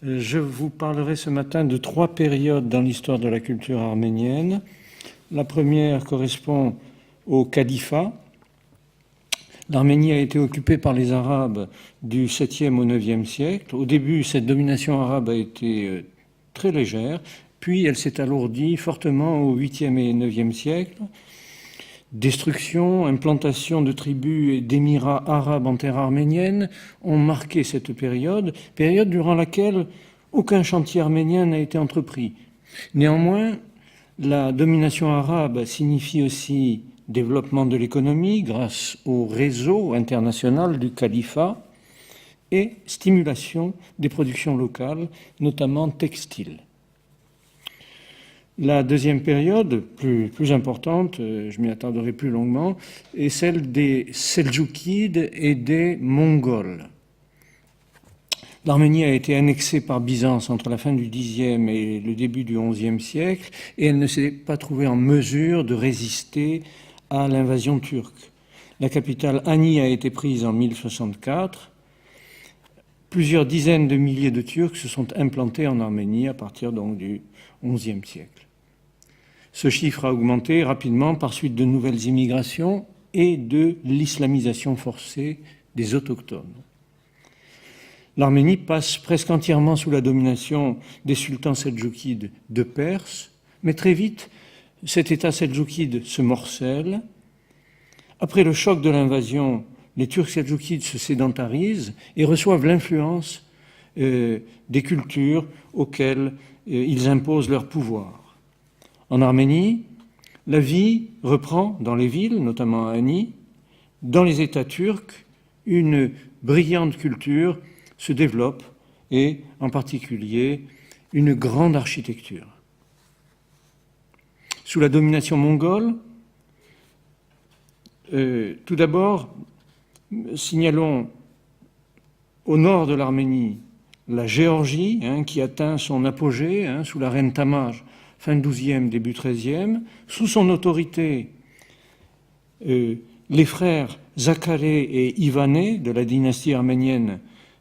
Je vous parlerai ce matin de 3 périodes dans l'histoire de la culture arménienne. La première correspond au califat. L'Arménie a été occupée par les Arabes du 7e au 9e siècle. Au début, cette domination arabe a été très légère, puis elle s'est alourdie fortement au 8e et 9e siècle. Destruction, implantation de tribus et d'émirats arabes en terre arménienne ont marqué cette période durant laquelle aucun chantier arménien n'a été entrepris. Néanmoins, la domination arabe signifie aussi développement de l'économie grâce au réseau international du califat et stimulation des productions locales, notamment textiles. La deuxième période, plus importante, je m'y attarderai plus longuement, est celle des Seldjoukides et des Mongols. L'Arménie a été annexée par Byzance entre la fin du Xe et le début du XIe siècle, et elle ne s'est pas trouvée en mesure de résister à l'invasion turque. La capitale Ani a été prise en 1064. Plusieurs dizaines de milliers de Turcs se sont implantés en Arménie à partir donc du XIe siècle. Ce chiffre a augmenté rapidement par suite de nouvelles immigrations et de l'islamisation forcée des autochtones. L'Arménie passe presque entièrement sous la domination des sultans seldjoukides de Perse, mais très vite, cet État seldjoukide se morcelle. Après le choc de l'invasion, les Turcs seldjoukides se sédentarisent et reçoivent l'influence des cultures auxquelles ils imposent leur pouvoir. En Arménie, la vie reprend dans les villes, notamment à Ani. Dans les États turcs, une brillante culture se développe et, en particulier, une grande architecture. Sous la domination mongole, tout d'abord, signalons au nord de l'Arménie la Géorgie, qui atteint son apogée sous la reine Tamar, fin XIIe, début XIIIe. Sous son autorité, les frères Zakharé et Ivané de la dynastie arménienne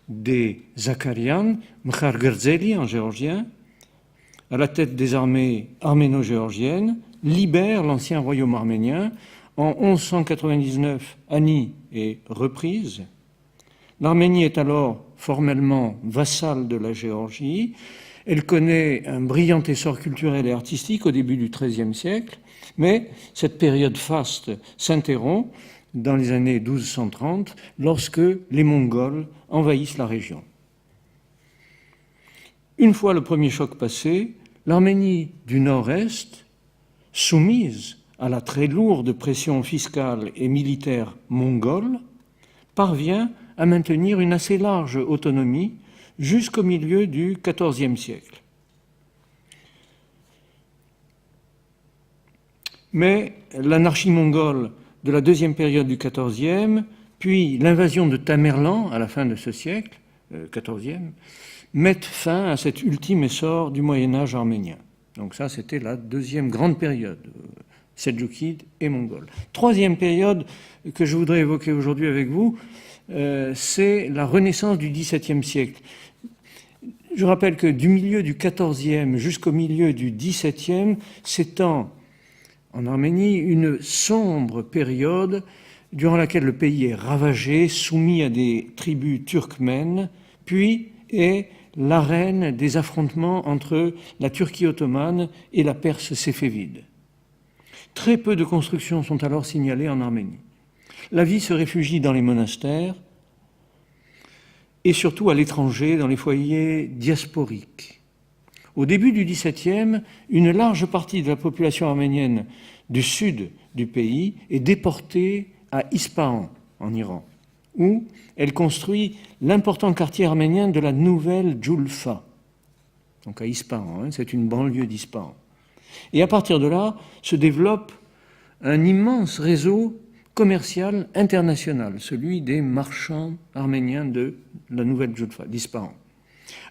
des Zakarian, Mkhargerzeli en géorgien, à la tête des armées arméno-géorgiennes, libèrent l'ancien royaume arménien. En 1199, Ani est reprise. L'Arménie est alors formellement vassale de la Géorgie. Elle connaît un brillant essor culturel et artistique au début du XIIIe siècle, mais cette période faste s'interrompt dans les années 1230 lorsque les Mongols envahissent la région. Une fois le premier choc passé, l'Arménie du Nord-Est, soumise à la très lourde pression fiscale et militaire mongole, parvient à maintenir une assez large autonomie jusqu'au milieu du XIVe siècle. Mais l'anarchie mongole de la deuxième période du XIVe, puis l'invasion de Tamerlan à la fin de ce siècle, XIVe, mettent fin à cet ultime essor du Moyen-Âge arménien. Donc ça, c'était la deuxième grande période, seldjoukide et mongole. Troisième période que je voudrais évoquer aujourd'hui avec vous, c'est la Renaissance du XVIIe siècle. Je rappelle que du milieu du XIVe jusqu'au milieu du XVIIe s'étend en Arménie une sombre période durant laquelle le pays est ravagé, soumis à des tribus turkmènes, puis est l'arène des affrontements entre la Turquie ottomane et la Perse séfévide. Très peu de constructions sont alors signalées en Arménie. La vie se réfugie dans les monastères et surtout à l'étranger, dans les foyers diasporiques. Au début du XVIIe, une large partie de la population arménienne du sud du pays est déportée à Ispahan, en Iran, où elle construit l'important quartier arménien de la nouvelle Djoulfa. Donc à Ispahan, c'est une banlieue d'Ispahan. Et à partir de là, se développe un immense réseau commercial international, celui des marchands arméniens de la nouvelle Djoulfa, d'Ispahan.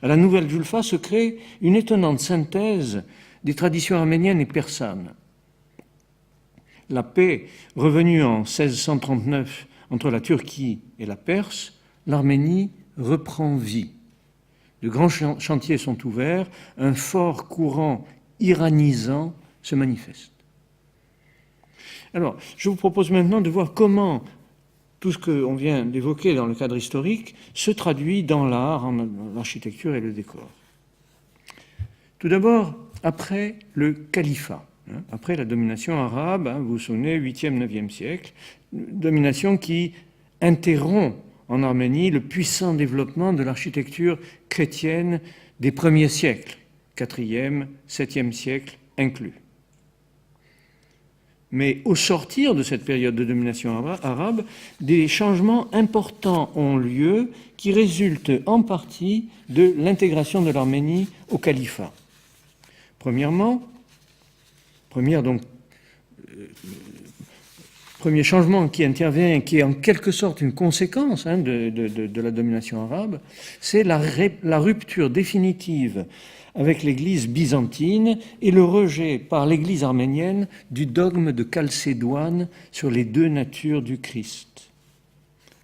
À la nouvelle Djoulfa se crée une étonnante synthèse des traditions arméniennes et persanes. La paix revenue en 1639 entre la Turquie et la Perse, l'Arménie reprend vie. de grands chantiers sont ouverts, un fort courant iranisant se manifeste. Alors, je vous propose maintenant de voir comment tout ce qu'on vient d'évoquer dans le cadre historique se traduit dans l'art, en l'architecture et le décor. Tout d'abord, après le califat, après la domination arabe, vous vous souvenez, 8e, 9e siècle, domination qui interrompt en Arménie le puissant développement de l'architecture chrétienne des premiers siècles, 4e, 7e siècle inclus. Mais au sortir de cette période de domination arabe, des changements importants ont lieu qui résultent en partie de l'intégration de l'Arménie au califat. Premier changement qui intervient, qui est en quelque sorte une conséquence de la domination arabe, c'est la rupture définitive avec l'Église byzantine et le rejet par l'Église arménienne du dogme de Chalcédoine sur les deux natures du Christ.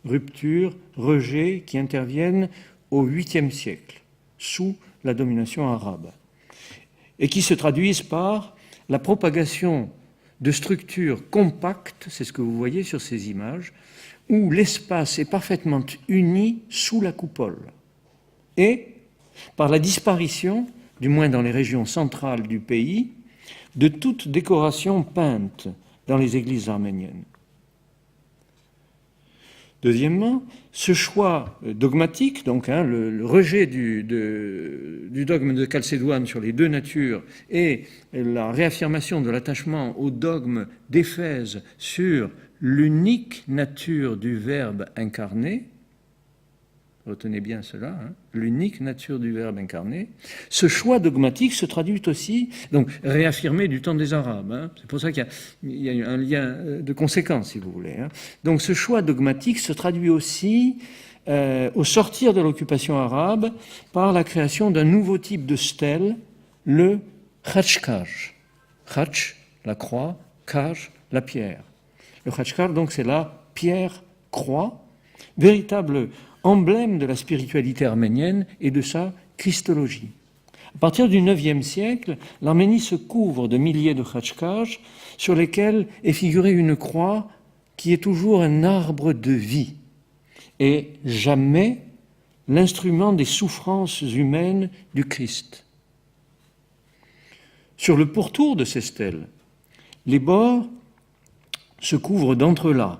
Rupture, rejet qui interviennent au 8e siècle, sous la domination arabe, et qui se traduisent par la propagation de structures compactes, c'est ce que vous voyez sur ces images, où l'espace est parfaitement uni sous la coupole, et par la disparition, du moins dans les régions centrales du pays, de toute décoration peinte dans les églises arméniennes. Deuxièmement, ce choix dogmatique, donc le rejet du dogme de Chalcédoine sur les deux natures et la réaffirmation de l'attachement au dogme d'Éphèse sur l'unique nature du Verbe incarné, retenez bien cela, l'unique nature du Verbe incarné, ce choix dogmatique se traduit aussi, donc réaffirmé du temps des Arabes, c'est pour ça qu'il y a un lien de conséquence, si vous voulez. Donc ce choix dogmatique se traduit aussi, au sortir de l'occupation arabe, par la création d'un nouveau type de stèle, le khachkaj. Khach, la croix, kaj, la pierre. Le khachkaj, donc, c'est la pierre-croix, véritable emblème de la spiritualité arménienne et de sa christologie. À partir du IXe siècle, l'Arménie se couvre de milliers de khachkaj sur lesquels est figurée une croix qui est toujours un arbre de vie et jamais l'instrument des souffrances humaines du Christ. Sur le pourtour de ces stèles, les bords se couvrent d'entrelacs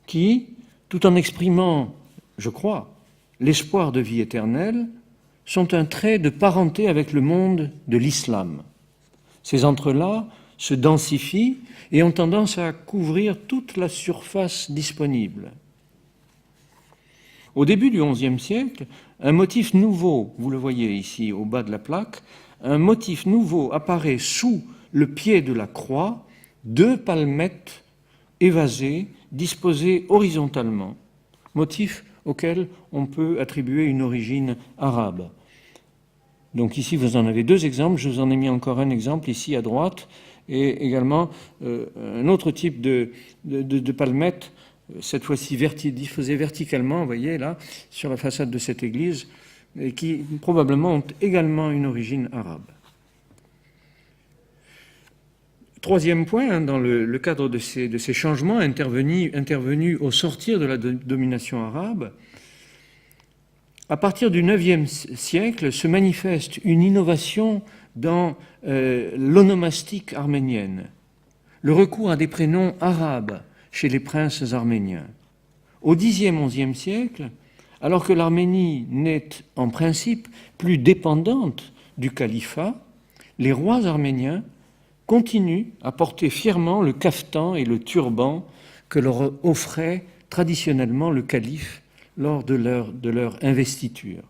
qui, tout en exprimant, je crois, l'espoir de vie éternelle, sont un trait de parenté avec le monde de l'islam. Ces entrelacs se densifient et ont tendance à couvrir toute la surface disponible. Au début du XIe siècle, un motif nouveau, vous le voyez ici au bas de la plaque, un motif nouveau apparaît sous le pied de la croix, deux palmettes évasées, disposées horizontalement, motif auquel on peut attribuer une origine arabe. Donc ici, vous en avez deux exemples. Je vous en ai mis encore un exemple ici à droite, et également un autre type de palmette, cette fois-ci diffusée verticalement, vous voyez là, sur la façade de cette église, et qui probablement ont également une origine arabe. Troisième point, dans le cadre de ces changements intervenus au sortir de la domination arabe, à partir du IXe siècle se manifeste une innovation dans l'onomastique arménienne, le recours à des prénoms arabes chez les princes arméniens. Au Xe, XIe siècle, alors que l'Arménie n'est en principe plus dépendante du califat, les rois arméniens continuent à porter fièrement le caftan et le turban que leur offrait traditionnellement le calife lors de leur investiture.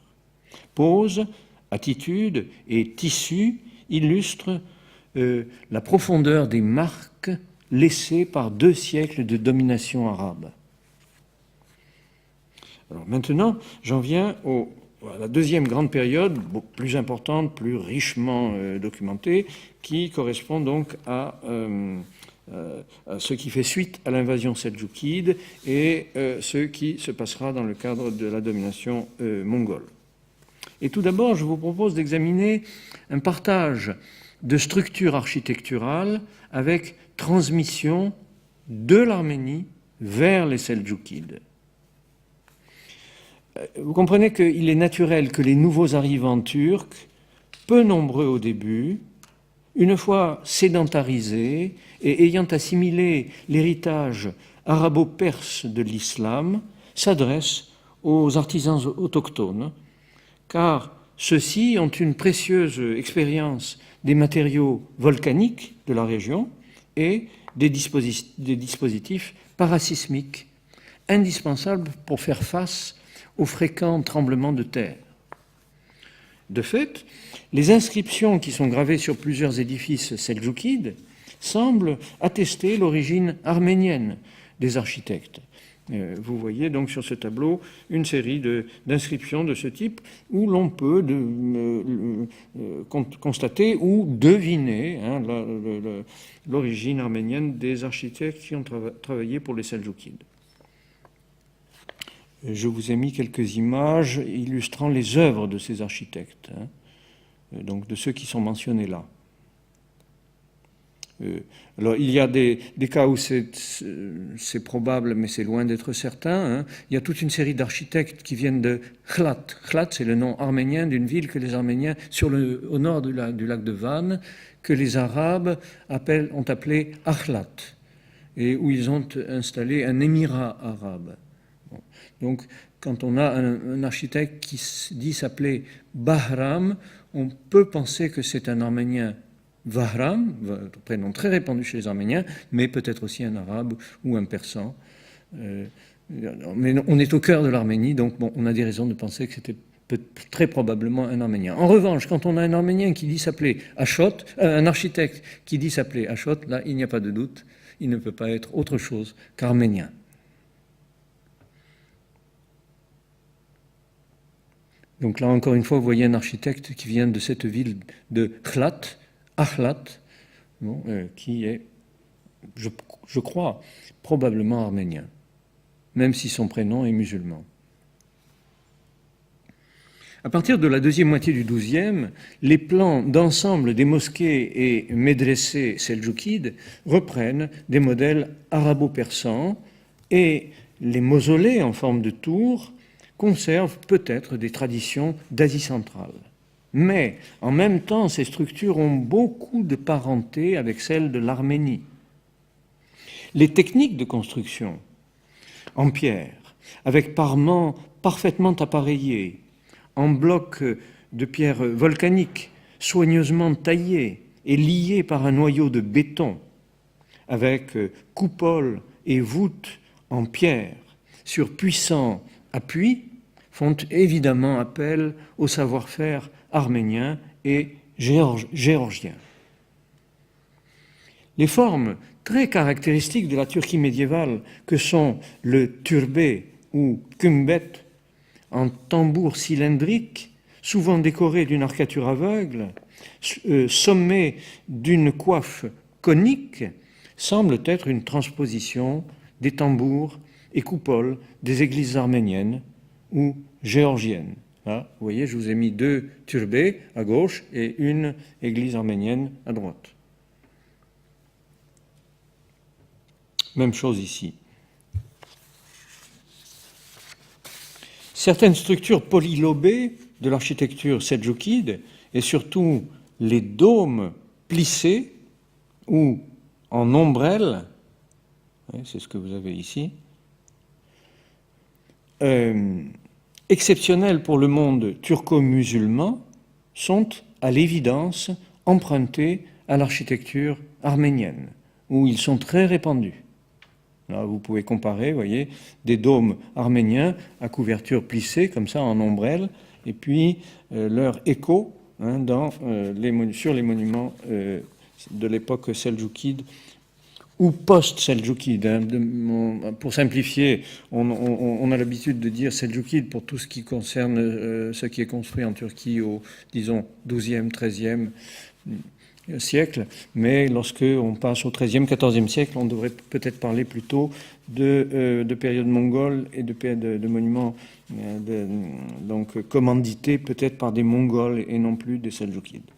Pose, attitude et tissu illustrent la profondeur des marques laissées par 2 siècles de domination arabe. Alors maintenant, j'en viens à la deuxième grande période, plus importante, plus richement documentée, qui correspond donc à ce qui fait suite à l'invasion seldjoukide et ce qui se passera dans le cadre de la domination mongole. Et tout d'abord, je vous propose d'examiner un partage de structures architecturales avec transmission de l'Arménie vers les Seldjoukides. Vous comprenez qu'il est naturel que les nouveaux arrivants turcs, peu nombreux au début, une fois sédentarisés et ayant assimilé l'héritage arabo-perse de l'islam, s'adressent aux artisans autochtones, car ceux-ci ont une précieuse expérience des matériaux volcaniques de la région et des dispositifs parasismiques indispensables pour faire face aux fréquents tremblements de terre. De fait, les inscriptions qui sont gravées sur plusieurs édifices seldjoukides semblent attester l'origine arménienne des architectes. Vous voyez donc sur ce tableau une série d'inscriptions de ce type où l'on peut constater ou deviner l'origine arménienne des architectes qui ont travaillé pour les Seldjoukides. Je vous ai mis quelques images illustrant les œuvres de ces architectes, donc de ceux qui sont mentionnés là. Alors, il y a des cas où c'est probable, mais c'est loin d'être certain. Il y a toute une série d'architectes qui viennent de Khlat. Khlat, c'est le nom arménien d'une ville que les Arméniens, au nord du lac de Van, que les Arabes ont appelé Akhlat, et où ils ont installé un émirat arabe. Bon. Donc, quand on a un architecte qui dit s'appeler Bahram, on peut penser que c'est un Arménien Vahram, prénom très répandu chez les Arméniens, mais peut-être aussi un arabe ou un persan. Mais on est au cœur de l'Arménie, donc bon, on a des raisons de penser que c'était très probablement un Arménien. En revanche, quand on a un Arménien qui dit s'appeler Achot, un architecte qui dit s'appeler Achot, là, il n'y a pas de doute, il ne peut pas être autre chose qu'arménien. Donc là, encore une fois, vous voyez un architecte qui vient de cette ville de Khlat, Akhlat, bon, qui est, je crois, probablement arménien, même si son prénom est musulman. À partir de la deuxième moitié du XIIe, les plans d'ensemble des mosquées et médressés seldjoukides reprennent des modèles arabo-persans et les mausolées en forme de tour conservent peut-être des traditions d'Asie centrale. Mais en même temps, ces structures ont beaucoup de parenté avec celles de l'Arménie. Les techniques de construction en pierre, avec parements parfaitement appareillés, en blocs de pierre volcanique, soigneusement taillés et liés par un noyau de béton, avec coupole et voûte en pierre, sur puissants appuis, font évidemment appel au savoir-faire arménien et géorgien. Les formes très caractéristiques de la Turquie médiévale que sont le turbé ou kümbet en tambour cylindrique, souvent décoré d'une arcature aveugle, sommé d'une coiffe conique, semblent être une transposition des tambours et coupoles des églises arméniennes ou géorgiennes. Là, vous voyez, je vous ai mis deux turbés à gauche et une église arménienne à droite. Même chose ici. Certaines structures polylobées de l'architecture seldjoukide, et surtout les dômes plissés ou en ombrelle, c'est ce que vous avez ici, exceptionnels pour le monde turco-musulman, sont à l'évidence empruntés à l'architecture arménienne, où ils sont très répandus. Là, vous pouvez comparer, vous voyez, des dômes arméniens à couverture plissée, comme ça, en ombrelle, et puis leur écho sur les monuments de l'époque seldjoukide ou post-seldjoukide. Pour simplifier, on a l'habitude de dire seldjoukide pour tout ce qui concerne ce qui est construit en Turquie au, disons, 12e, 13e, siècle, mais lorsque on passe au XIIIe, XIVe siècle, on devrait peut-être parler plutôt de période mongole et de monuments donc commandités peut-être par des Mongols et non plus des Seldjoukides.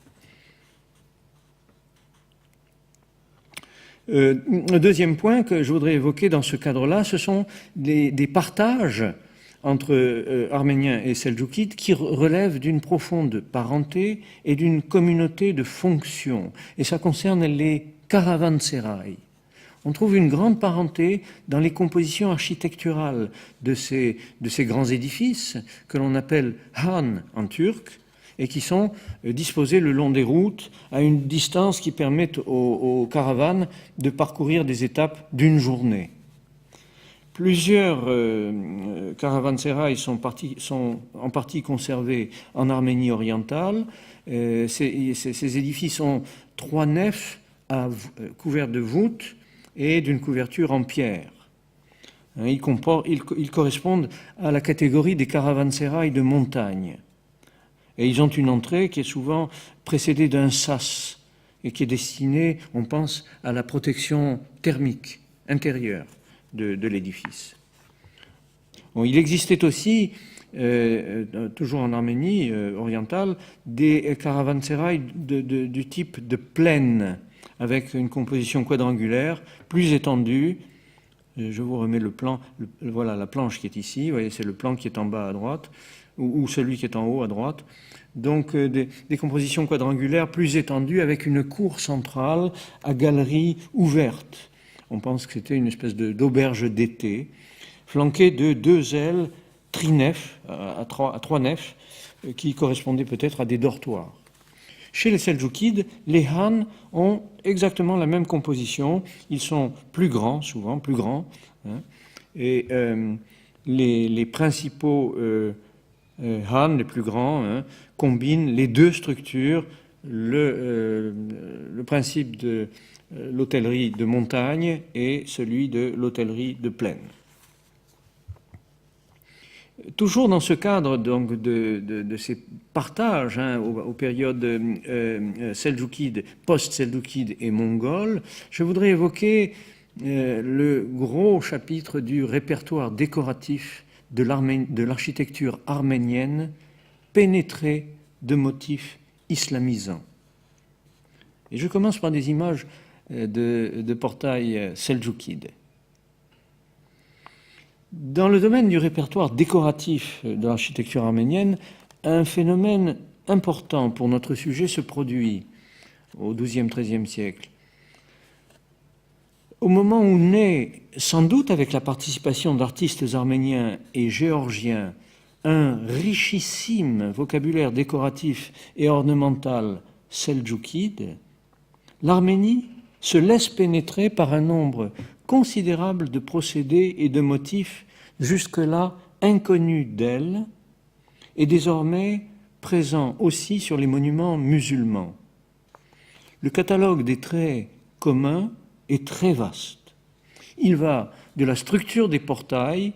Le deuxième point que je voudrais évoquer dans ce cadre-là, ce sont des partages entre Arméniens et Seldjoukides qui relèvent d'une profonde parenté et d'une communauté de fonctions. Et ça concerne les caravansérails. On trouve une grande parenté dans les compositions architecturales de ces grands édifices que l'on appelle han en turc et qui sont disposés le long des routes à une distance qui permet aux caravanes de parcourir des étapes d'une journée. Plusieurs caravansérails sont en partie conservés en Arménie orientale. Ces édifices ont 3 nefs couvertes de voûtes et d'une couverture en pierre. Ils correspondent à la catégorie des caravansérails de montagne. Et ils ont une entrée qui est souvent précédée d'un sas et qui est destinée, on pense, à la protection thermique intérieure de l'édifice. Bon, il existait aussi, toujours en Arménie orientale, des caravansérails du type de plaine, avec une composition quadrangulaire plus étendue. Je vous remets le plan, voilà la planche qui est ici, vous voyez, c'est le plan qui est en bas à droite, ou celui qui est en haut à droite. Donc des compositions quadrangulaires plus étendues avec une cour centrale à galeries ouvertes. On pense que c'était une espèce d'auberge d'été, flanquée de 2 ailes trinefs, à 3 nefs, qui correspondaient peut-être à des dortoirs. Chez les Seldjoukides, les han ont exactement la même composition. Ils sont plus grands, souvent plus grands, hein, et les principaux han, les plus grands, hein, combinent les 2 structures, le principe de l'hôtellerie de montagne et celui de l'hôtellerie de plaine. Toujours dans ce cadre donc, de ces partages hein, aux périodes seldjoukides, post-seldjoukides et mongoles, je voudrais évoquer le gros chapitre du répertoire décoratif de l'architecture arménienne pénétrée de motifs islamisants. Et je commence par des images de portails seldjoukides. Dans le domaine du répertoire décoratif de l'architecture arménienne, un phénomène important pour notre sujet se produit au XIIe, XIIIe siècle. Au moment où naît, sans doute avec la participation d'artistes arméniens et géorgiens, un richissime vocabulaire décoratif et ornemental seldjoukide, l'Arménie se laisse pénétrer par un nombre considérable de procédés et de motifs jusque-là inconnus d'elle et désormais présents aussi sur les monuments musulmans. Le catalogue des traits communs est très vaste. Il va de la structure des portails,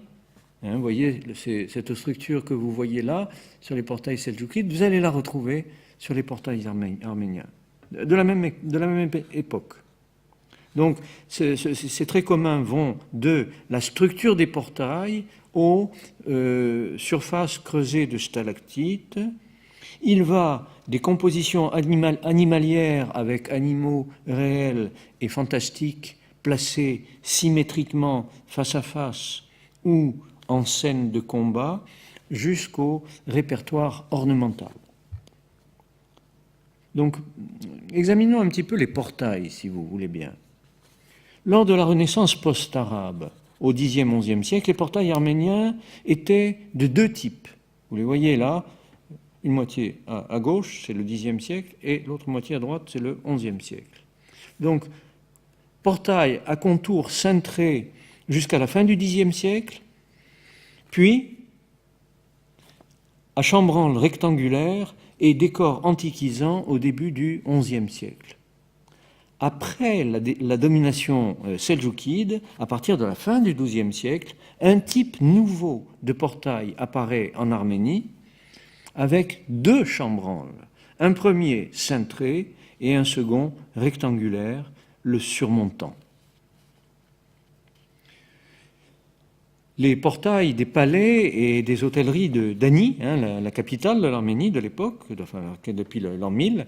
hein, vous voyez cette structure que vous voyez là sur les portails seldjoukides, vous allez la retrouver sur les portails arméniens de la même époque. Donc, ces traits communs vont de la structure des portails aux surfaces creusées de stalactites. Il va des compositions animalières avec animaux réels et fantastiques placés symétriquement face à face ou en scène de combat jusqu'au répertoire ornemental. Donc, examinons un petit peu les portails, si vous voulez bien. Lors de la Renaissance post-arabe, au Xe, XIe siècle, les portails arméniens étaient de 2 types. Vous les voyez là, une moitié à gauche, c'est le Xe siècle, et l'autre moitié à droite, c'est le XIe siècle. Donc, portail à contours cintrés jusqu'à la fin du Xe siècle, puis à chambranle rectangulaire et décor antiquisant au début du XIe siècle. Après la domination seldjoukide, à partir de la fin du XIIe siècle, un type nouveau de portail apparaît en Arménie avec 2 chambranles. Un premier cintré et un second rectangulaire, le surmontant. Les portails des palais et des hôtelleries d'Ani, la capitale de l'Arménie de l'époque, depuis l'an 1000,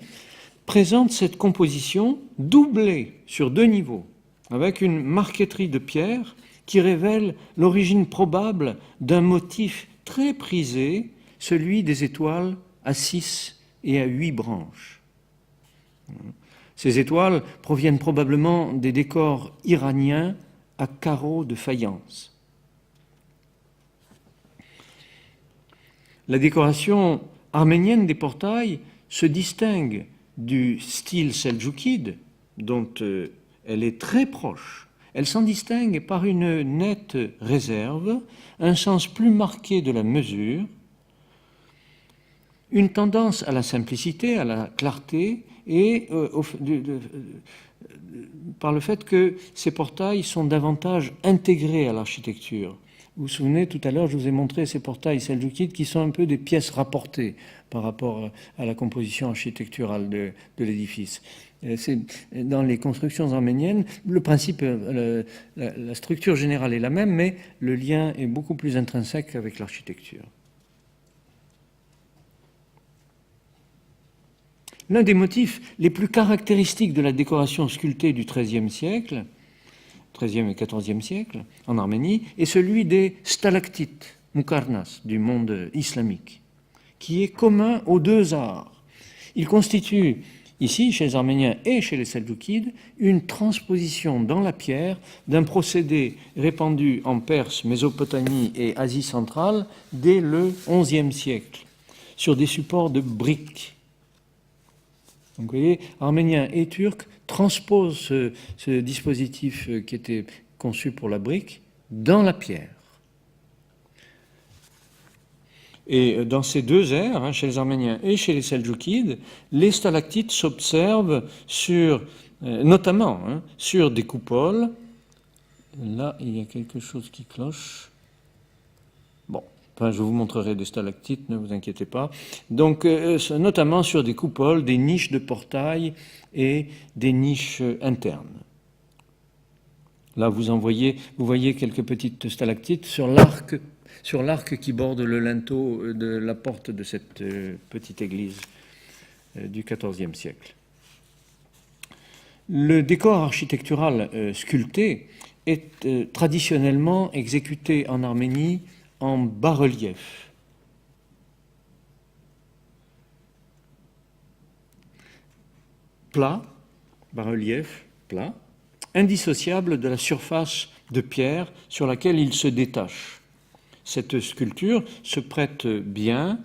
présentent cette composition doublée sur 2 niveaux, avec une marqueterie de pierre qui révèle l'origine probable d'un motif très prisé, celui des étoiles à 6 et à 8 branches. Ces étoiles proviennent probablement des décors iraniens à carreaux de faïence. La décoration arménienne des portails se distingue du style seldjoukide, dont elle est très proche. Elle s'en distingue par une nette réserve, un sens plus marqué de la mesure, une tendance à la simplicité, à la clarté, et par le fait que ces portails sont davantage intégrés à l'architecture. Vous vous souvenez, tout à l'heure, je vous ai montré ces portails seldjoukides qui sont un peu des pièces rapportées par rapport à la composition architecturale de l'édifice. Dans les constructions arméniennes, le principe, la structure générale est la même, mais le lien est beaucoup plus intrinsèque avec l'architecture. L'un des motifs les plus caractéristiques de la décoration sculptée du XIIIe siècle, XIIIe et XIVe siècle, en Arménie, est celui des stalactites, mukarnas, du monde islamique, qui est commun aux 2 arts. Il constitue, ici, chez les Arméniens et chez les Seldjoukides, une transposition dans la pierre d'un procédé répandu en Perse, Mésopotamie et Asie centrale dès le XIe siècle, sur des supports de briques. Donc vous voyez, Arméniens et Turcs transposent ce dispositif qui était conçu pour la brique dans la pierre. Et dans ces 2 ères, chez les Arméniens et chez les Seldjoukides, les stalactites s'observent notamment sur des coupoles. Là, il y a quelque chose qui cloche. Bon. Enfin, je vous montrerai des stalactites, ne vous inquiétez pas. Donc, notamment sur des coupoles, des niches de portail et des niches internes. Là, vous voyez quelques petites stalactites sur l'arc qui borde le linteau de la porte de cette petite église du XIVe siècle. Le décor architectural sculpté est traditionnellement exécuté en Arménie en bas-relief. Plat, bas-relief, plat, indissociable de la surface de pierre sur laquelle il se détache. Cette sculpture se prête bien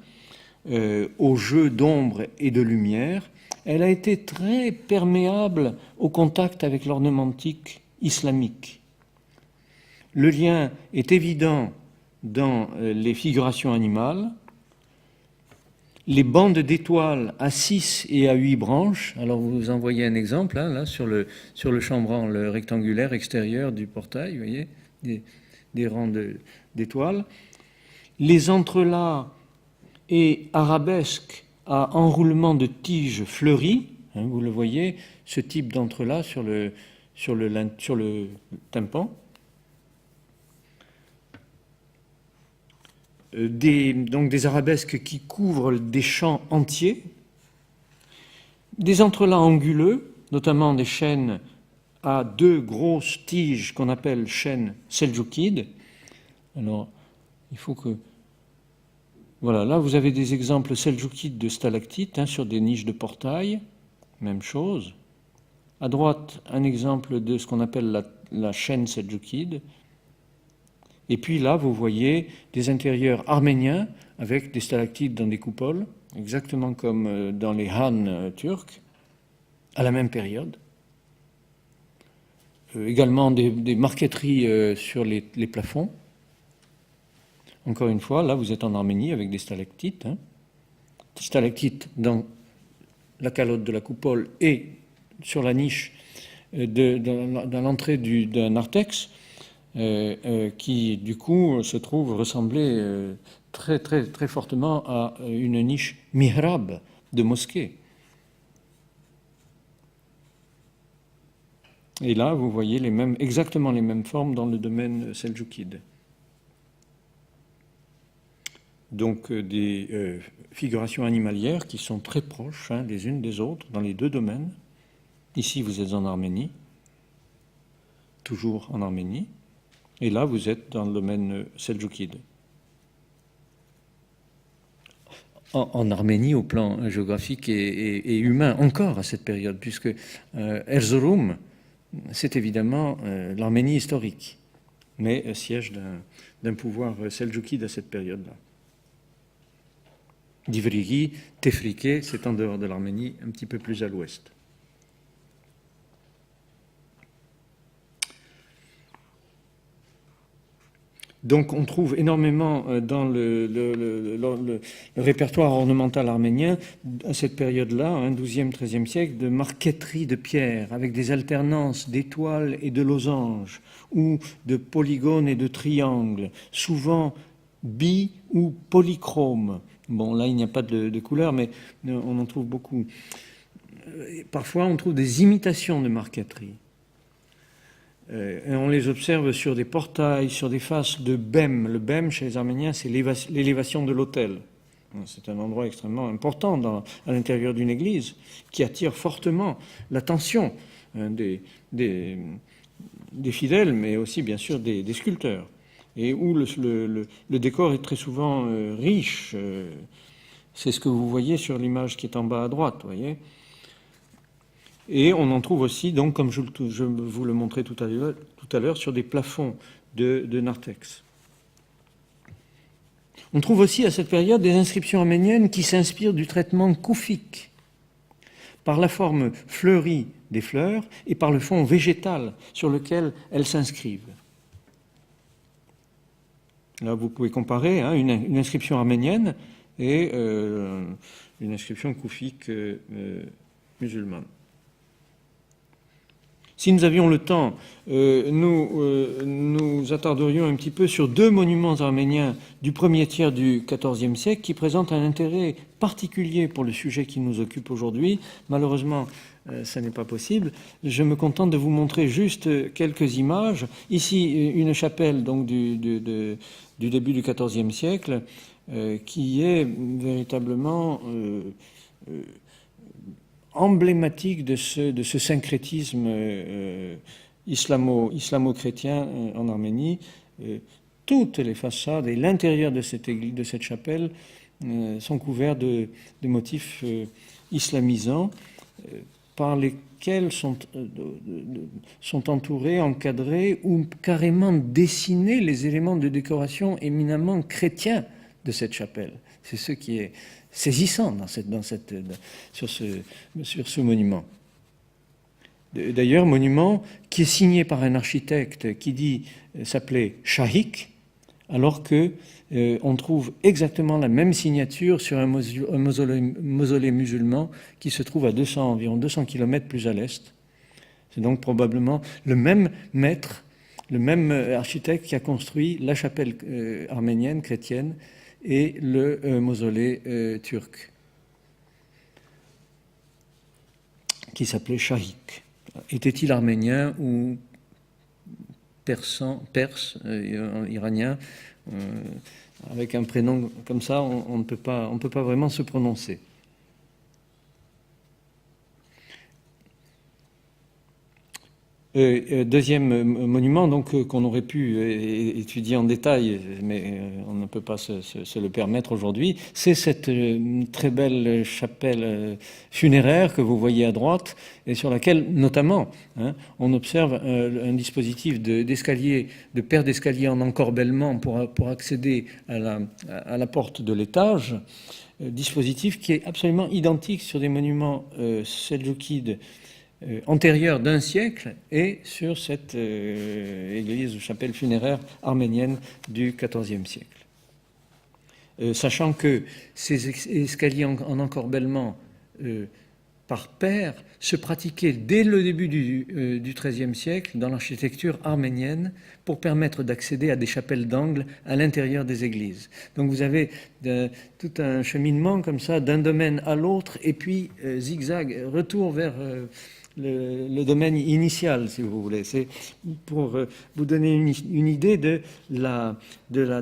au jeu d'ombre et de lumière. Elle a été très perméable au contact avec l'ornementique islamique. Le lien est évident dans les figurations animales, les bandes d'étoiles à 6 et à 8 branches. Alors vous en voyez un exemple là sur le chambranle rectangulaire extérieur du portail, vous voyez, des rangs d'étoiles. Les entrelacs et arabesques à enroulement de tiges fleuries, vous le voyez, ce type d'entrelacs sur le tympan. Donc des arabesques qui couvrent des champs entiers, des entrelacs anguleux, notamment des chênes à 2 grosses tiges qu'on appelle chênes seldjoukides. Alors, il faut que... Voilà, là vous avez des exemples seldjoukides de stalactites sur des niches de portail, même chose. À droite, un exemple de ce qu'on appelle la chêne seldjoukide. Et puis là, vous voyez des intérieurs arméniens avec des stalactites dans des coupoles, exactement comme dans les Han turcs, à la même période. Également des marqueteries sur les plafonds. Encore une fois, là, vous êtes en Arménie avec des stalactites. Des stalactites dans la calotte de la coupole et sur la niche dans l'entrée d'un narthex. Qui du coup se trouve ressembler très très très fortement à une niche mihrab de mosquée. Et là, vous voyez exactement les mêmes formes dans le domaine seldjoukide. Donc des figurations animalières qui sont très proches les unes des autres dans les deux domaines. Ici, vous êtes en Arménie, toujours en Arménie, et là, vous êtes dans le domaine seldjoukide. En Arménie, au plan géographique et humain, encore à cette période, puisque Erzurum, c'est évidemment l'Arménie historique, mais siège d'un pouvoir seldjoukide à cette période-là. Divrigi, Tefrike, c'est en dehors de l'Arménie, un petit peu plus à l'ouest. Donc on trouve énormément dans le répertoire ornemental arménien, à cette période-là, XIIe, XIIIe siècle, de marqueterie de pierre, avec des alternances d'étoiles et de losanges, ou de polygones et de triangles, souvent ou polychromes. Bon, là, il n'y a pas de couleur, mais on en trouve beaucoup. Parfois, on trouve des imitations de marqueterie. Et on les observe sur des portails, sur des faces de bem. Le bem, chez les Arméniens, c'est l'élévation de l'autel. C'est un endroit extrêmement important à l'intérieur d'une église qui attire fortement l'attention des fidèles, mais aussi, bien sûr, des sculpteurs. Et où le décor est très souvent riche. C'est ce que vous voyez sur l'image qui est en bas à droite, vous voyez. Et on en trouve aussi, donc, comme je vous le montrais tout à l'heure, sur des plafonds de narthex. On trouve aussi à cette période des inscriptions arméniennes qui s'inspirent du traitement koufique, par la forme fleurie des fleurs et par le fond végétal sur lequel elles s'inscrivent. Là, vous pouvez comparer une inscription arménienne et une inscription koufique musulmane. Si nous avions le temps, nous attarderions un petit peu sur deux monuments arméniens du premier tiers du XIVe siècle qui présentent un intérêt particulier pour le sujet qui nous occupe aujourd'hui. Malheureusement, ça n'est pas possible. Je me contente de vous montrer juste quelques images. Ici, une chapelle donc, du début du XIVe siècle qui est véritablement emblématique de ce syncrétisme islamo-chrétien en Arménie. Toutes les façades et l'intérieur de cette chapelle sont couverts de motifs islamisants par lesquels sont entourés, encadrés ou carrément dessinés les éléments de décoration éminemment chrétiens de cette chapelle. C'est ce qui est saisissant sur ce monument. D'ailleurs, monument qui est signé par un architecte qui s'appelait Shahik, alors que on trouve exactement la même signature sur un mausolée musulman qui se trouve à environ 200 km plus à l'est. C'est donc probablement le même maître, le même architecte qui a construit la chapelle arménienne chrétienne et le mausolée turc, qui s'appelait Shahik. Était-il arménien ou perse, iranien? Avec un prénom comme ça, on ne peut pas vraiment se prononcer. Deuxième monument donc qu'on aurait pu étudier en détail, mais on ne peut pas se le permettre aujourd'hui, c'est cette très belle chapelle funéraire que vous voyez à droite et sur laquelle notamment on observe un dispositif d'escalier, de paire d'escaliers en encorbellement pour accéder à la porte de l'étage, dispositif qui est absolument identique sur des monuments seldjoukides antérieure d'un siècle et sur cette église ou chapelle funéraire arménienne du XIVe siècle. Sachant que ces escaliers en encorbellement par paire se pratiquaient dès le début du XIIIe siècle dans l'architecture arménienne pour permettre d'accéder à des chapelles d'angle à l'intérieur des églises. Donc vous avez tout un cheminement comme ça d'un domaine à l'autre et puis zigzag, retour vers le domaine initial, si vous voulez. C'est pour vous donner une idée de la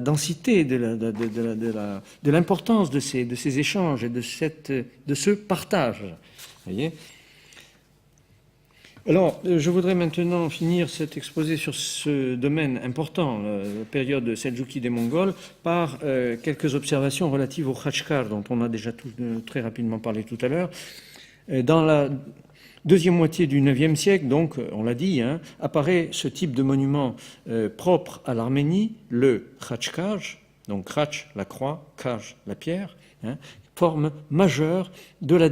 densité, de l'importance de ces échanges et de ce partage. Voyez. Alors, je voudrais maintenant finir cet exposé sur ce domaine important, la période seldjoukide et mongole, par quelques observations relatives au Khachkar, dont on a déjà très rapidement parlé tout à l'heure. Dans la deuxième moitié du IXe siècle, donc, on l'a dit, apparaît ce type de monument propre à l'Arménie, le Khachkaj, donc Khach, la croix, Kaj, la pierre, forme majeure de la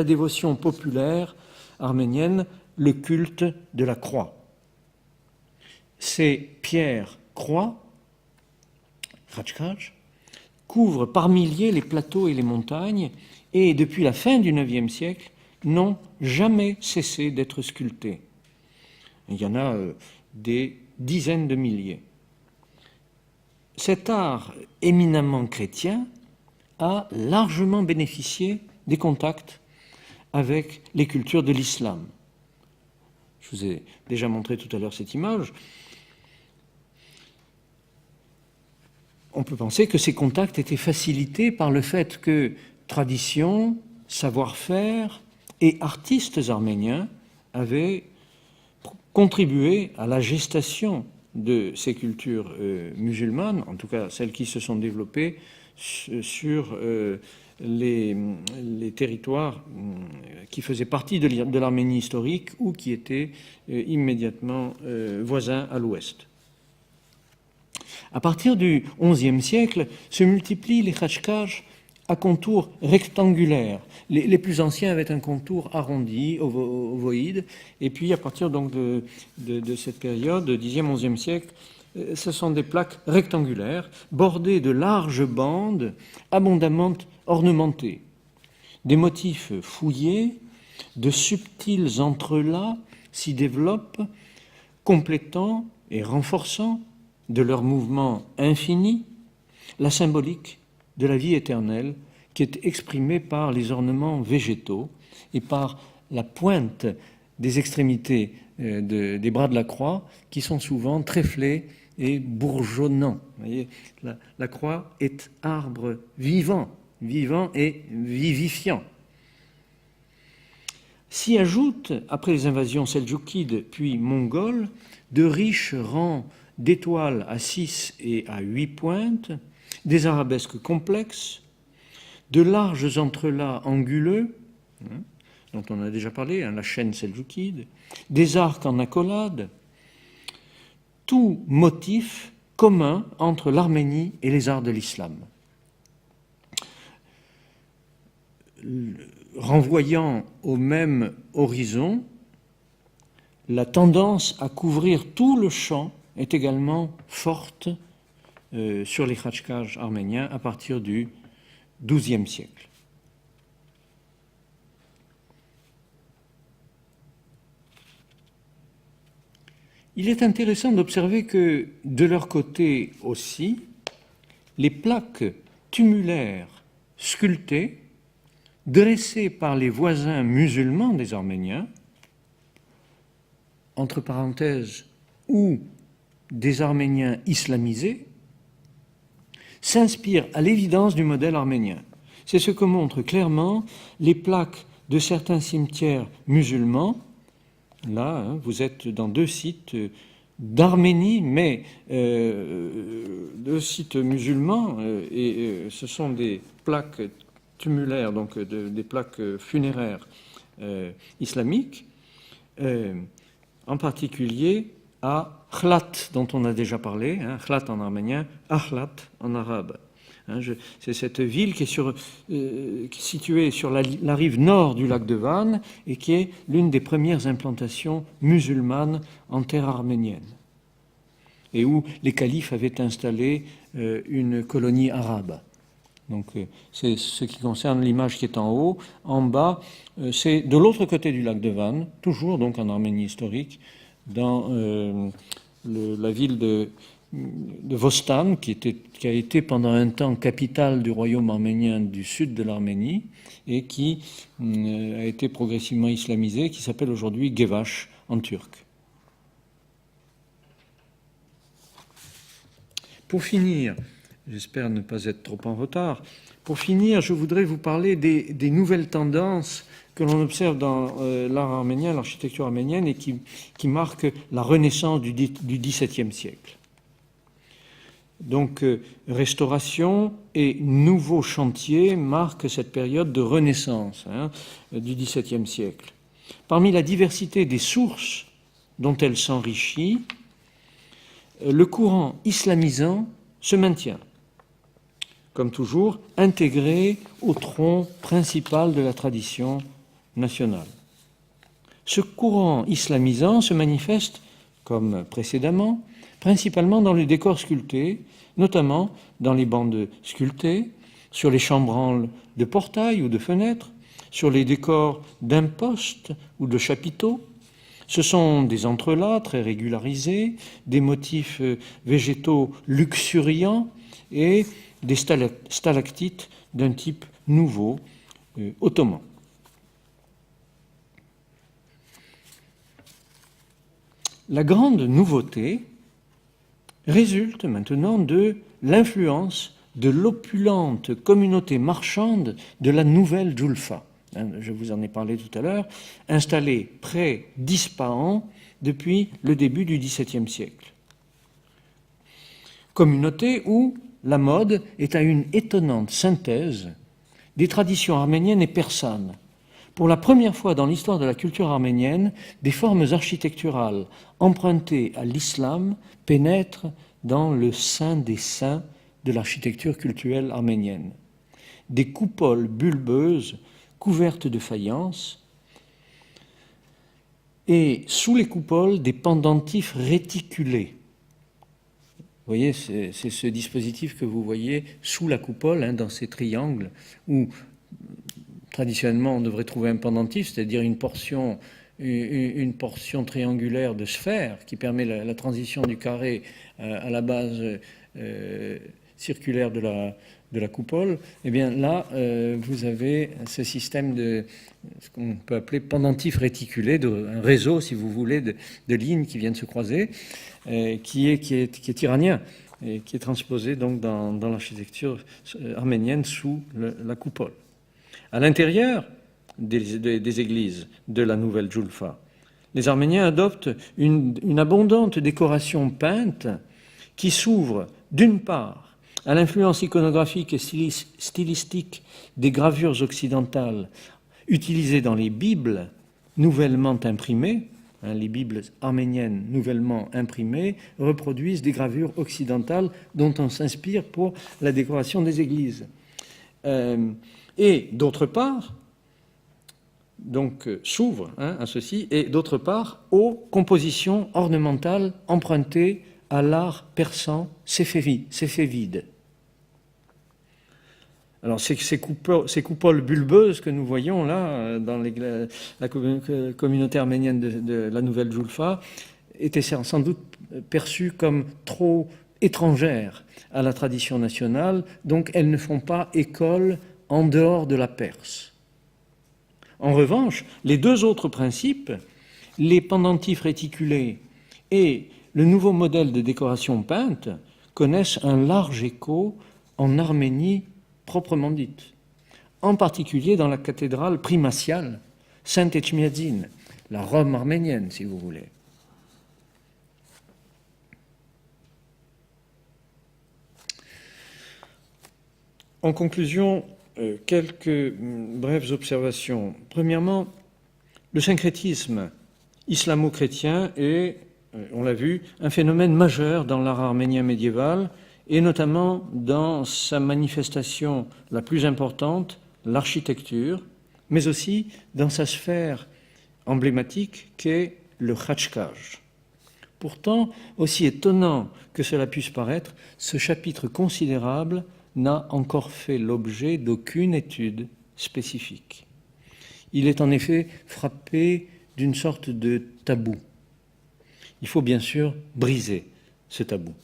dévotion populaire arménienne, le culte de la croix. Ces pierres-croix, Khachkaj, couvrent par milliers les plateaux et les montagnes et, depuis la fin du IXe siècle, n'ont jamais cessé d'être sculptés. Il y en a des dizaines de milliers. Cet art éminemment chrétien a largement bénéficié des contacts avec les cultures de l'islam. Je vous ai déjà montré tout à l'heure cette image. On peut penser que ces contacts étaient facilités par le fait que tradition, savoir-faire et artistes arméniens avaient contribué à la gestation de ces cultures musulmanes, en tout cas celles qui se sont développées sur les territoires qui faisaient partie de l'Arménie historique ou qui étaient immédiatement voisins à l'ouest. À partir du XIe siècle, se multiplient les khachkaj à contour rectangulaire. Les plus anciens avaient un contour arrondi, ovoïde, et puis à partir donc de cette période, 10e, 11e siècle, ce sont des plaques rectangulaires, bordées de larges bandes, abondamment ornementées. Des motifs fouillés, de subtils entrelacs s'y développent, complétant et renforçant de leur mouvement infini la symbolique de la vie éternelle qui est exprimée par les ornements végétaux et par la pointe des extrémités des bras de la croix qui sont souvent tréflés et bourgeonnants. Vous voyez, la croix est arbre vivant, vivant et vivifiant. S'y ajoutent, après les invasions seldjoukides puis mongoles, de riches rangs d'étoiles à 6 et à 8 pointes, des arabesques complexes, de larges entrelacs anguleux, dont on a déjà parlé, la chaîne seldjoukide, des arcs en accolade, tout motif commun entre l'Arménie et les arts de l'islam. Renvoyant au même horizon, la tendance à couvrir tout le champ est également forte sur les khachkaj arméniens à partir du XIIe siècle. Il est intéressant d'observer que, de leur côté aussi, les plaques tumulaires sculptées, dressées par les voisins musulmans des Arméniens, entre parenthèses, ou des Arméniens islamisés, s'inspirent à l'évidence du modèle arménien. C'est ce que montrent clairement les plaques de certains cimetières musulmans. Là, vous êtes dans 2 sites d'Arménie, mais 2 sites musulmans, et ce sont des plaques tumulaires, donc des plaques funéraires islamiques, en particulier à Khlat, dont on a déjà parlé, Khlat en arménien, Ahlat en arabe. C'est cette ville qui est située sur la rive nord du lac de Van et qui est l'une des premières implantations musulmanes en terre arménienne, et où les califes avaient installé une colonie arabe. Donc c'est ce qui concerne l'image qui est en haut. En bas, c'est de l'autre côté du lac de Van, toujours donc en Arménie historique, dans la ville de Vostan, qui a été pendant un temps capitale du royaume arménien du sud de l'Arménie et qui a été progressivement islamisé, qui s'appelle aujourd'hui Gevash en turc. Pour finir, j'espère ne pas être trop en retard, pour finir, je voudrais vous parler des nouvelles tendances que l'on observe dans l'art arménien, l'architecture arménienne, et qui marquent la renaissance du XVIIe siècle. Donc, restauration et nouveaux chantiers marquent cette période de renaissance du XVIIe siècle. Parmi la diversité des sources dont elle s'enrichit, le courant islamisant se maintient, comme toujours, intégré au tronc principal de la tradition nationale. Ce courant islamisant se manifeste, comme précédemment, principalement dans le décor sculpté, notamment dans les bandes sculptées, sur les chambranles de portails ou de fenêtres, sur les décors d'impostes ou de chapiteaux. Ce sont des entrelacs très régularisés, des motifs végétaux luxuriants et des stalactites d'un type nouveau, ottoman. La grande nouveauté résulte maintenant de l'influence de l'opulente communauté marchande de la nouvelle Julfa. Je vous en ai parlé tout à l'heure, installée près d'Ispahan depuis le début du XVIIe siècle. Communauté où la mode est à une étonnante synthèse des traditions arméniennes et persanes. Pour la première fois dans l'histoire de la culture arménienne, des formes architecturales empruntées à l'islam pénètrent dans le sein des saints de l'architecture cultuelle arménienne. Des coupoles bulbeuses couvertes de faïence et sous les coupoles des pendentifs réticulés. Vous voyez, c'est ce dispositif que vous voyez sous la coupole, dans ces triangles, où traditionnellement on devrait trouver un pendentif, c'est-à-dire une portion triangulaire de sphère qui permet la transition du carré à la base circulaire de la coupole. Et bien là, vous avez ce système de ce qu'on peut appeler pendentif réticulé, un réseau, si vous voulez, de lignes qui viennent se croiser, qui est iranien et qui est transposé donc dans l'architecture arménienne sous la coupole. À l'intérieur des églises de la nouvelle Julfa, les Arméniens adoptent une abondante décoration peinte qui s'ouvre d'une part à l'influence iconographique et stylistique des gravures occidentales utilisées dans les Bibles nouvellement imprimées. Les Bibles arméniennes nouvellement imprimées reproduisent des gravures occidentales dont on s'inspire pour la décoration des églises. Et d'autre part, donc s'ouvre à ceci, et d'autre part aux compositions ornementales empruntées à l'art persan séfévide. Alors ces coupoles bulbeuses que nous voyons là dans la communauté arménienne de la nouvelle Julfa étaient sans doute perçues comme trop étrangères à la tradition nationale, donc elles ne font pas école en dehors de la Perse. En revanche, les deux autres principes, les pendentifs réticulés et le nouveau modèle de décoration peinte, connaissent un large écho en Arménie proprement dite, en particulier dans la cathédrale primatiale Saint-Etchmiadzin, la Rome arménienne, si vous voulez. En conclusion, quelques brèves observations. Premièrement, le syncrétisme islamo-chrétien est, on l'a vu, un phénomène majeur dans l'art arménien médiéval et notamment dans sa manifestation la plus importante, l'architecture, mais aussi dans sa sphère emblématique qu'est le khatchkaj. Pourtant, aussi étonnant que cela puisse paraître, ce chapitre considérable n'a encore fait l'objet d'aucune étude spécifique. Il est en effet frappé d'une sorte de tabou. Il faut bien sûr briser ce tabou.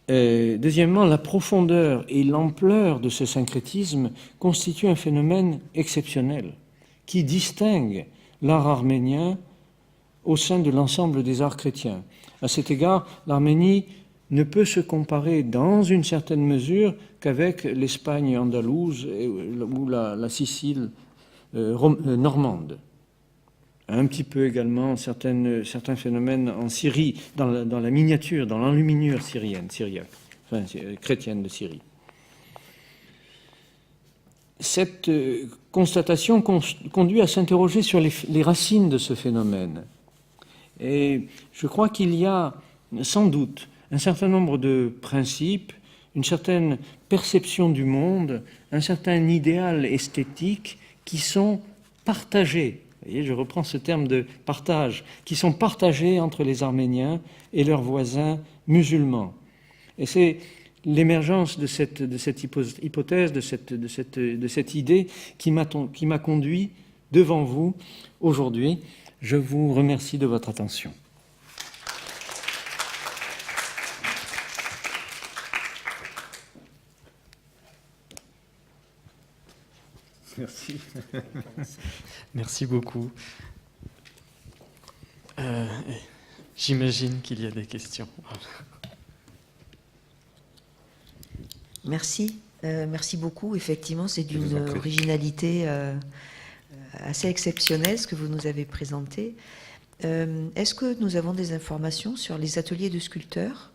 Deuxièmement, la profondeur et l'ampleur de ce syncrétisme constituent un phénomène exceptionnel qui distingue l'art arménien au sein de l'ensemble des arts chrétiens. À cet égard, l'Arménie ne peut se comparer dans une certaine mesure qu'avec l'Espagne andalouse ou la Sicile normande. Un petit peu également certains phénomènes en Syrie, dans la miniature, dans l'enluminure syriaque, enfin chrétienne de Syrie. Cette constatation conduit à s'interroger sur les racines de ce phénomène. Et je crois qu'il y a sans doute un certain nombre de principes, une certaine perception du monde, un certain idéal esthétique qui sont partagés. Vous voyez, je reprends ce terme de partage, qui sont partagés entre les Arméniens et leurs voisins musulmans. Et c'est l'émergence de cette hypothèse, de cette idée qui m'a conduit devant vous aujourd'hui. Je vous remercie de votre attention. Merci. Merci beaucoup. J'imagine qu'il y a des questions. Merci. Merci beaucoup. Effectivement, c'est d'une originalité assez exceptionnelle ce que vous nous avez présenté. Est-ce que nous avons des informations sur les ateliers de sculpteurs,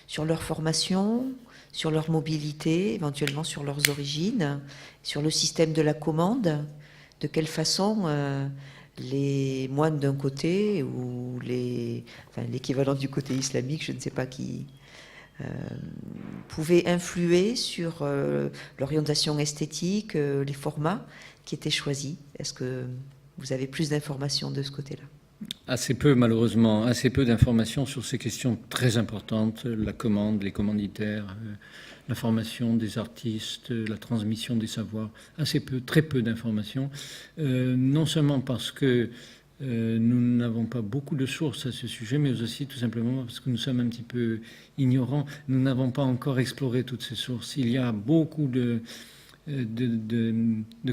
sur leur formation, sur leur mobilité, éventuellement sur leurs origines, sur le système de la commande, de quelle façon les moines d'un côté ou l'équivalent du côté islamique, je ne sais pas qui, pouvaient influer sur l'orientation esthétique, les formats qui étaient choisis. Est-ce que vous avez plus d'informations de ce côté-là ? Assez peu, malheureusement, assez peu d'informations sur ces questions très importantes, la commande, les commanditaires, la formation des artistes, la transmission des savoirs, assez peu, très peu d'informations, non seulement parce que nous n'avons pas beaucoup de sources à ce sujet, mais aussi tout simplement parce que nous sommes un petit peu ignorants, nous n'avons pas encore exploré toutes ces sources. Il y a beaucoup de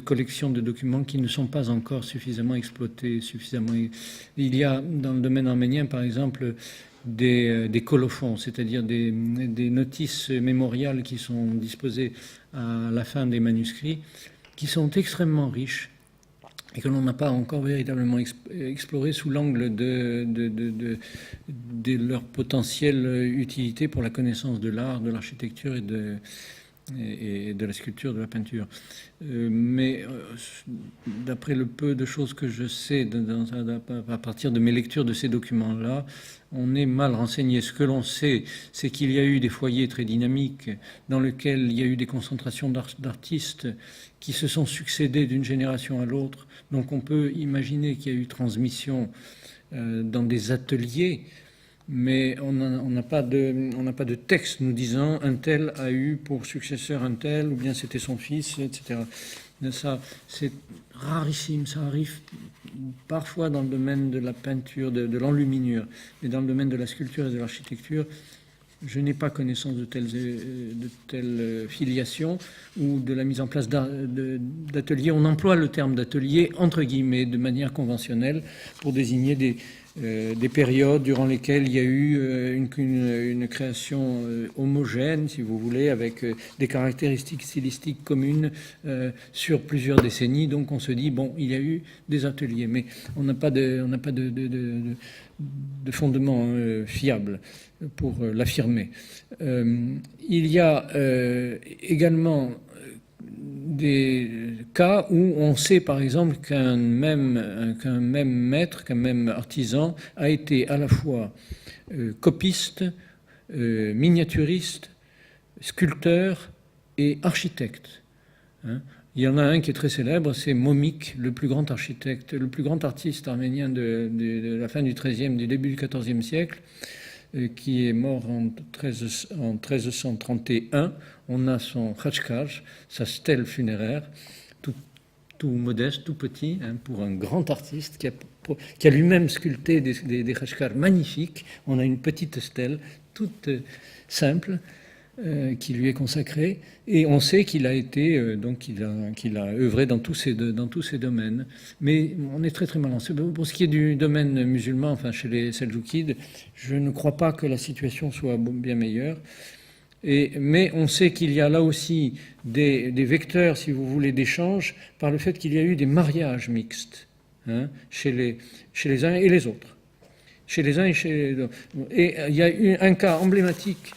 collections de documents qui ne sont pas encore suffisamment exploités, Il y a dans le domaine arménien, par exemple, des colophons, c'est-à-dire des notices mémoriales qui sont disposées à la fin des manuscrits, qui sont extrêmement riches et que l'on n'a pas encore véritablement exploré sous l'angle de leur potentielle utilité pour la connaissance de l'art, de l'architecture et de la sculpture, de la peinture. Mais d'après le peu de choses que je sais à partir de mes lectures de ces documents-là, on est mal renseigné. Ce que l'on sait, c'est qu'il y a eu des foyers très dynamiques dans lesquels il y a eu des concentrations d'artistes qui se sont succédés d'une génération à l'autre. Donc on peut imaginer qu'il y a eu transmission dans des ateliers, mais on n'a pas de texte nous disant un tel a eu pour successeur un tel, ou bien c'était son fils, etc. Ça, c'est rarissime, ça arrive parfois dans le domaine de la peinture, de l'enluminure, mais dans le domaine de la sculpture et de l'architecture, je n'ai pas connaissance de telles filiations ou de la mise en place d'ateliers. On emploie le terme d'atelier entre guillemets de manière conventionnelle pour désigner des périodes durant lesquelles il y a eu une création homogène, si vous voulez, avec des caractéristiques stylistiques communes sur plusieurs décennies. Donc on se dit, bon, il y a eu des ateliers, mais on n'a pas de fondement fiable pour l'affirmer. Il y a également des cas où on sait par exemple qu'un même maître, qu'un même artisan a été à la fois copiste, miniaturiste, sculpteur et architecte. Il y en a un qui est très célèbre, c'est Momik, le plus grand architecte, le plus grand artiste arménien de la fin du XIIIe, du début du XIVe siècle, qui est mort en 1331. On a son khachkar, sa stèle funéraire, tout modeste, tout petit, pour un grand artiste qui a lui-même sculpté des khachkars magnifiques. On a une petite stèle toute simple qui lui est consacrée. Et on sait qu'il a été, qu'il a œuvré dans tous ces domaines. Mais on est très très malin. Pour ce qui est du domaine musulman, enfin chez les Seldjoukides, je ne crois pas que la situation soit bien meilleure. Mais on sait qu'il y a là aussi des vecteurs, si vous voulez, d'échange par le fait qu'il y a eu des mariages mixtes chez les uns et les autres. Chez les uns et chez les autres. Et il y a eu un cas emblématique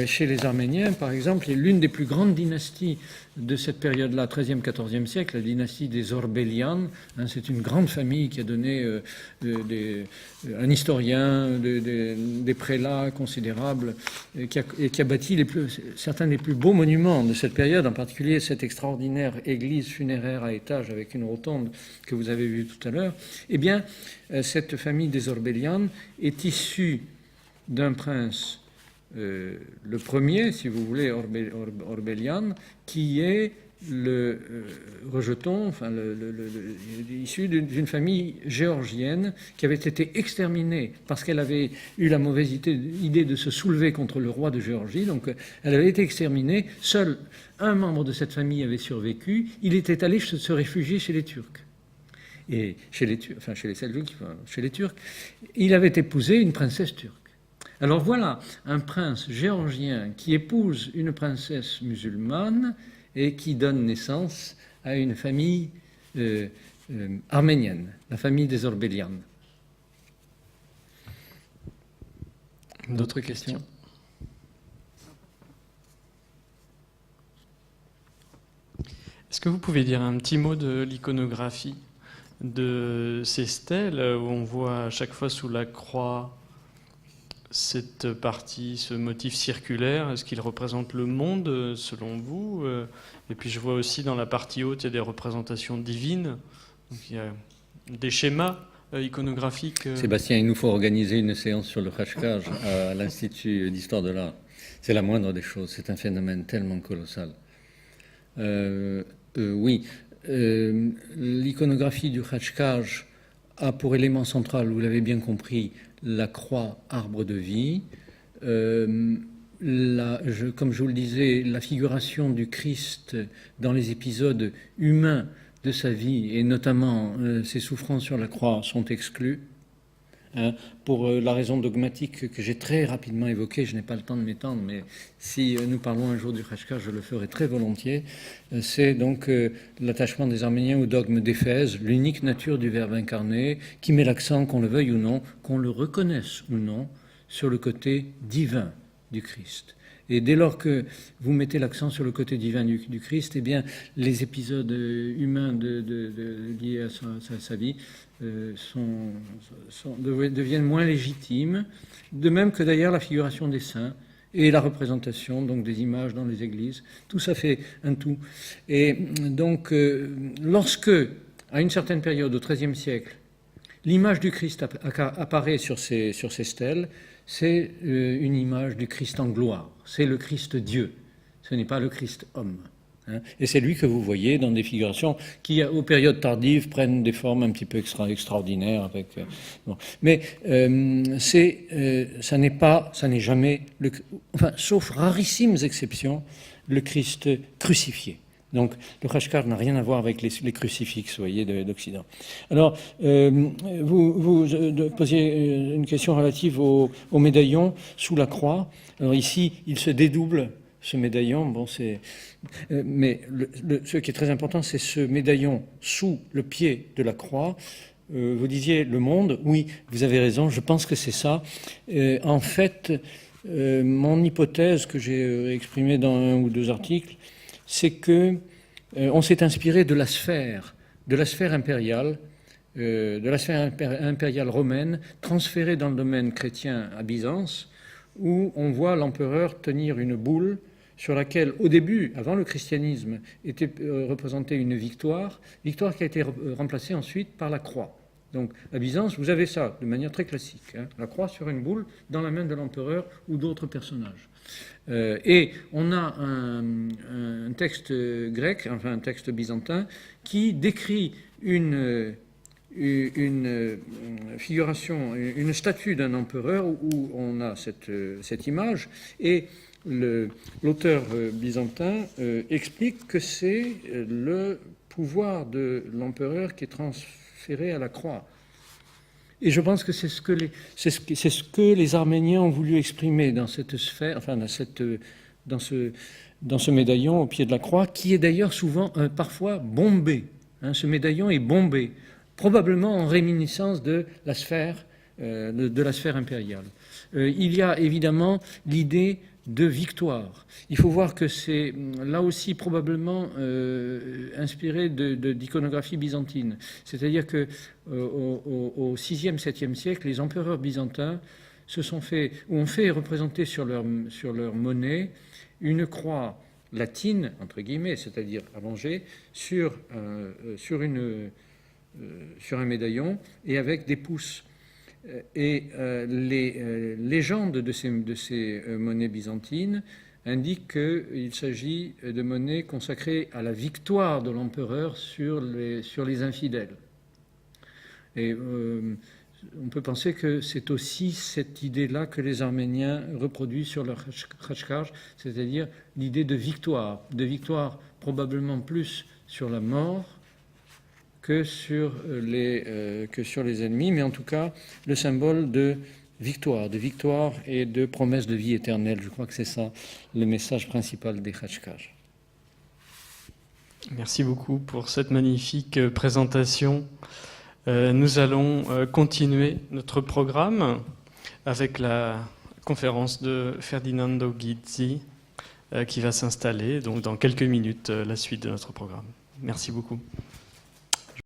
chez les Arméniens, par exemple, l'une des plus grandes dynasties de cette période-là, 13e, 14e siècle, la dynastie des Orbélianes. C'est une grande famille qui a donné un historien, des prélats considérables, et qui a bâti certains des plus beaux monuments de cette période, en particulier cette extraordinaire église funéraire à étage avec une rotonde que vous avez vue tout à l'heure. Eh bien, cette famille des Orbélianes est issue d'un prince, le premier, si vous voulez, Orbélian, qui est le rejeton, enfin issu d'une famille géorgienne qui avait été exterminée parce qu'elle avait eu la mauvaise idée de se soulever contre le roi de Géorgie. Donc elle avait été exterminée. Seul un membre de cette famille avait survécu. Il était allé se réfugier chez les Turcs. Et chez les Seljuks, chez les Turcs, il avait épousé une princesse turque. Alors voilà un prince géorgien qui épouse une princesse musulmane et qui donne naissance à une famille arménienne, la famille des Orbélianes. D'autres questions ? Est-ce que vous pouvez dire un petit mot de l'iconographie de ces stèles où on voit à chaque fois sous la croix cette partie, ce motif circulaire? Est-ce qu'il représente le monde selon vous? Et puis je vois aussi dans la partie haute, il y a des représentations divines. Donc il y a des schémas iconographiques. Sébastien, il nous faut organiser une séance sur le Khachkaj à l'Institut d'Histoire de l'Art. C'est la moindre des choses. C'est un phénomène tellement colossal. Oui, l'iconographie du Khachkaj a pour élément central, vous l'avez bien compris, la croix arbre de vie. Comme je vous le disais, la figuration du Christ dans les épisodes humains de sa vie, et notamment ses souffrances sur la croix, sont exclues. Pour la raison dogmatique que j'ai très rapidement évoquée, je n'ai pas le temps de m'étendre, mais si nous parlons un jour du Khachkaj, je le ferai très volontiers. C'est donc l'attachement des Arméniens au dogme d'Éphèse, l'unique nature du Verbe incarné, qui met l'accent, qu'on le veuille ou non, qu'on le reconnaisse ou non, sur le côté divin du Christ. Et dès lors que vous mettez l'accent sur le côté divin du Christ, eh bien, les épisodes humains liés à sa vie deviennent moins légitimes, de même que d'ailleurs la figuration des saints et la représentation donc des images dans les églises. Tout ça fait un tout. Et donc, lorsque, à une certaine période, au XIIIe siècle, l'image du Christ apparaît sur ces stèles, c'est une image du Christ en gloire. C'est le Christ Dieu. Ce n'est pas le Christ homme. Et c'est lui que vous voyez dans des figurations qui, aux périodes tardives, prennent des formes un petit peu extraordinaires. Bon. Mais ça n'est jamais, sauf rarissimes exceptions, le Christ crucifié. Donc le Khachkaj n'a rien à voir avec les crucifixes, vous voyez, d'Occident. Alors, vous posiez une question relative au médaillon sous la croix. Alors ici, il se dédouble, ce médaillon. Bon, mais ce qui est très important, c'est ce médaillon sous le pied de la croix. Vous disiez le monde. Oui, vous avez raison, je pense que c'est ça. En fait, mon hypothèse que j'ai exprimée dans un ou deux articles, c'est que on s'est inspiré de la sphère impériale, romaine, transférée dans le domaine chrétien à Byzance, où on voit l'empereur tenir une boule sur laquelle, au début, avant le christianisme, était représentée une victoire qui a été remplacée ensuite par la croix. Donc, à Byzance, vous avez ça de manière très classique, la croix sur une boule dans la main de l'empereur ou d'autres personnages. Et on a un texte grec, enfin un texte byzantin, qui décrit une une figuration, une statue d'un empereur où on a cette image, et l'auteur byzantin explique que c'est le pouvoir de l'empereur qui est transféré à la croix. Et je pense que c'est ce que les Arméniens ont voulu exprimer dans cette sphère, enfin dans ce médaillon au pied de la croix, qui est d'ailleurs souvent, parfois bombé. Ce médaillon est bombé, probablement en réminiscence de la sphère impériale. Il y a évidemment l'idée de victoire. Il faut voir que c'est là aussi probablement inspiré d'iconographie byzantine. C'est-à-dire que au 6e, 7e siècle, les empereurs byzantins ont fait représenter sur leur monnaie une croix latine, entre guillemets, c'est-à-dire allongée, sur un médaillon et avec des pouces. Et les légendes de ces monnaies byzantines indiquent qu'il s'agit de monnaies consacrées à la victoire de l'empereur sur les infidèles. Et on peut penser que c'est aussi cette idée-là que les Arméniens reproduisent sur leur khachkar, c'est-à-dire l'idée de victoire probablement plus sur la mort que sur les ennemis, mais en tout cas le symbole de victoire et de promesse de vie éternelle. Je crois que c'est ça le message principal des khachkars. Merci beaucoup pour cette magnifique présentation. Nous allons continuer notre programme avec la conférence de Ferdinando Ghizzi qui va s'installer donc dans quelques minutes, la suite de notre programme. Merci beaucoup.